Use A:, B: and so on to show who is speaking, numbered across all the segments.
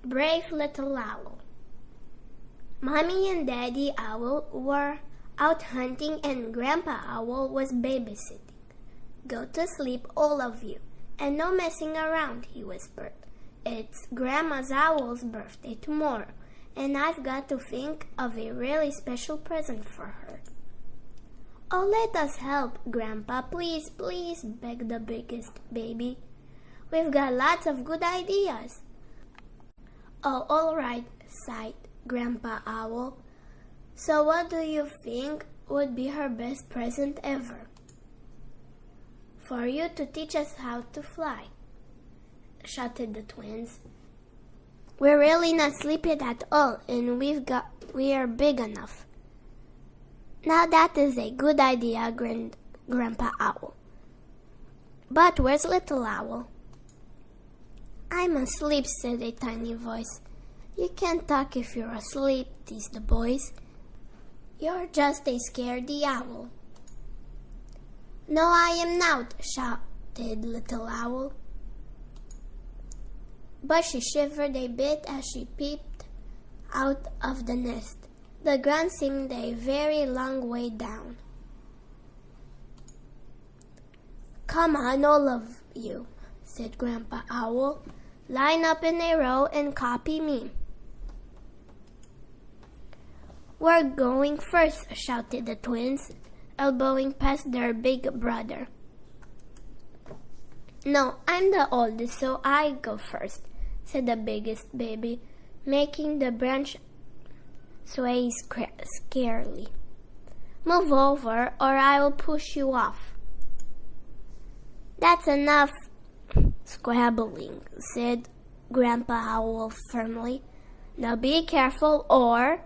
A: Brave Little Owl. Mommy and Daddy Owl were out hunting and Grandpa Owl was babysitting. "Go to sleep, all of you, and no messing around," he whispered. "It's Grandma's Owl's birthday tomorrow, and I've got to think of a really special present for her." "Oh, let us help, Grandpa, please, please," begged the biggest baby. "We've got lots of good ideas." "Oh, all right," sighed Grandpa Owl. "So what do you think would be her best present ever?" "For you to teach us how to fly," shouted the twins. "We're really not sleepy at all, and we are big enough." "Now that is a good idea," grinned Grandpa Owl. "But where's Little Owl?" "I'm asleep," said a tiny voice. "You can't talk if you're asleep," teased the boys. "You're just a scaredy owl." "No, I am not," shouted Little Owl. But she shivered a bit as she peeped out of the nest. The ground seemed a very long way down. "Come on, all of you," said Grandpa Owl. "Line up in a row and copy me." "We're going first," shouted the twins, elbowing past their big brother. "No, I'm the oldest, so I go first," said the biggest baby, making the branch sway scarily. "Move over, or I will push you off." "That's enough squabbling," said Grandpa Owl firmly. "Now be careful, or—"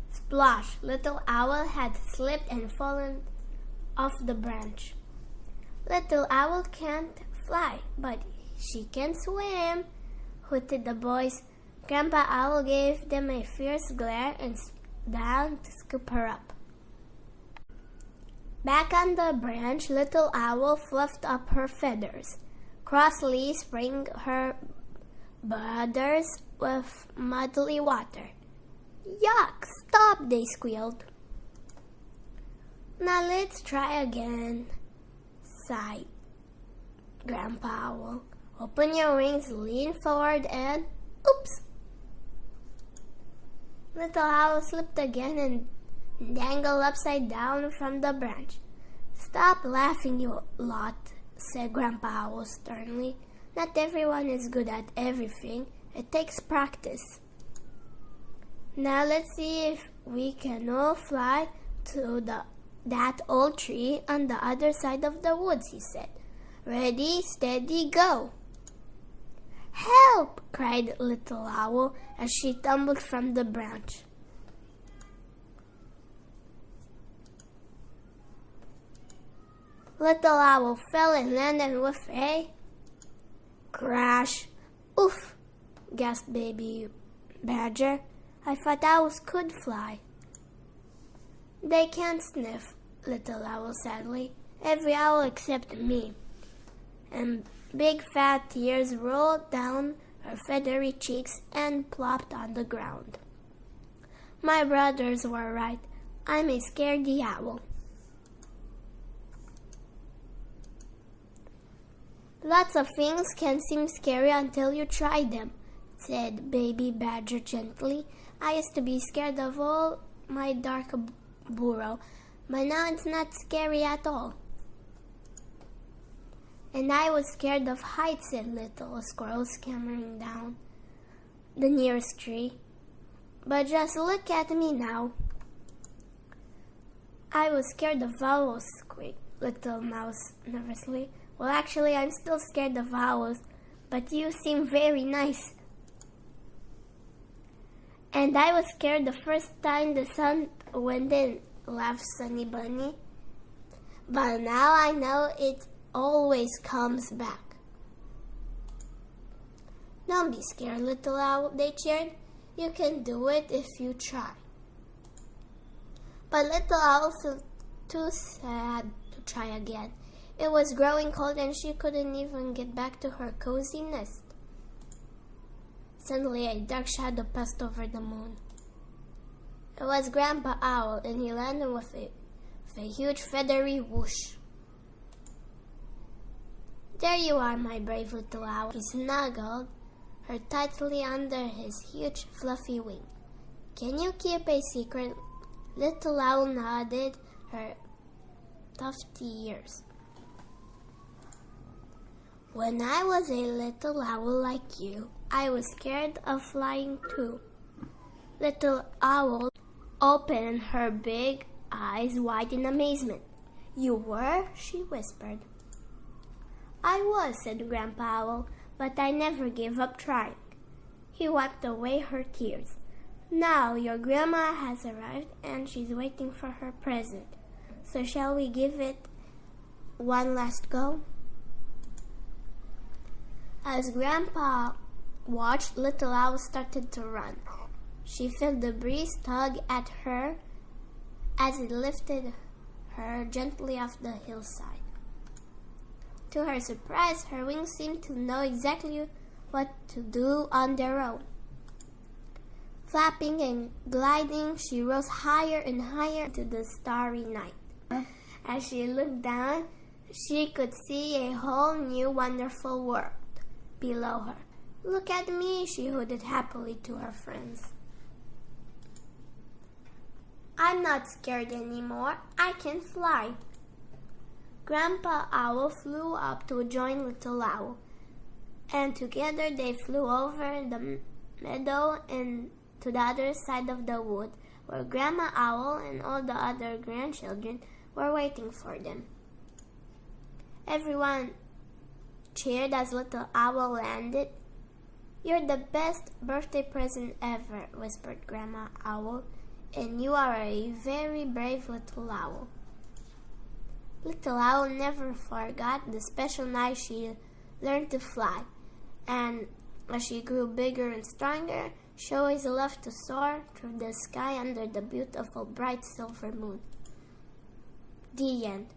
A: Splosh! Little Owl had slipped and fallen off the branch. "Little Owl can't fly, but she can swim," hooted the boys. Grandpa Owl gave them a fierce glare and down to scoop her up. Back on the branch, Little Owl fluffed up her feathers, crossly spraying her brothers with muddy water. "Yuck! Stop!" they squealed. "Now let's try again," sighed Grandpa Owl. "Open your wings, lean forward, and oops!" Little Owl slipped again and dangled upside down from the branch. "Stop laughing, you lot," said Grandpa Owl sternly. "Not everyone is good at everything. It takes practice. Now let's see if we can all fly to that old tree on the other side of the woods," he said. "Ready, steady, go!" "Help!" cried Little Owl as she tumbled from the branch. Little Owl fell and landed with a crash. "Oof!" gasped Baby Badger. "I thought owls could fly." "They can't sniff," Little Owl sadly. "Every owl except me." And big fat tears rolled down her feathery cheeks and plopped on the ground. "My brothers were right. I'm a scaredy owl." "Lots of things can seem scary until you try them," said Baby Badger gently. "I used to be scared of all my dark burrow, but now it's not scary at all." "And I was scared of heights," said Little Squirrel, scampering down the nearest tree. "But just look at me now." "I was scared of owls," squeaked Little Mouse nervously. "Well, actually, I'm still scared of owls, but you seem very nice." "And I was scared the first time the sun went in," laughed Sunny Bunny. "But now I know it always comes back." "Don't be scared, Little Owl," they cheered. "You can do it if you try." But Little Owl felt too sad to try again. It was growing cold and she couldn't even get back to her cozy nest. Suddenly, a dark shadow passed over the moon. It was Grandpa Owl, and he landed with a huge feathery whoosh. "There you are, my brave little owl." He snuggled her tightly under his huge fluffy wing. "Can you keep a secret?" Little Owl nodded her tufty ears. "When I was a little owl like you, I was scared of flying too." Little Owl opened her big eyes wide in amazement. "You were?" she whispered. "I was," said Grandpa Owl, "but I never gave up trying." He wiped away her tears. "Now your grandma has arrived and she's waiting for her present. So shall we give it one last go?" As Grandpa watched, Little Owl started to run. She felt the breeze tug at her as it lifted her gently off the hillside. To her surprise, her wings seemed to know exactly what to do on their own. Flapping and gliding, she rose higher and higher into the starry night. As she looked down, she could see a whole new wonderful world below her. "Look at me," she hooted happily to her friends. "I'm not scared anymore. I can fly." Grandpa Owl flew up to join Little Owl, and together they flew over the meadow and to the other side of the wood, where Grandma Owl and all the other grandchildren were waiting for them. Everyone cheered as Little Owl landed. "You're the best birthday present ever," whispered Grandma Owl, "and you are a very brave little owl." Little Owl never forgot the special night she learned to fly, and as she grew bigger and stronger, she always loved to soar through the sky under the beautiful bright silver moon. The end.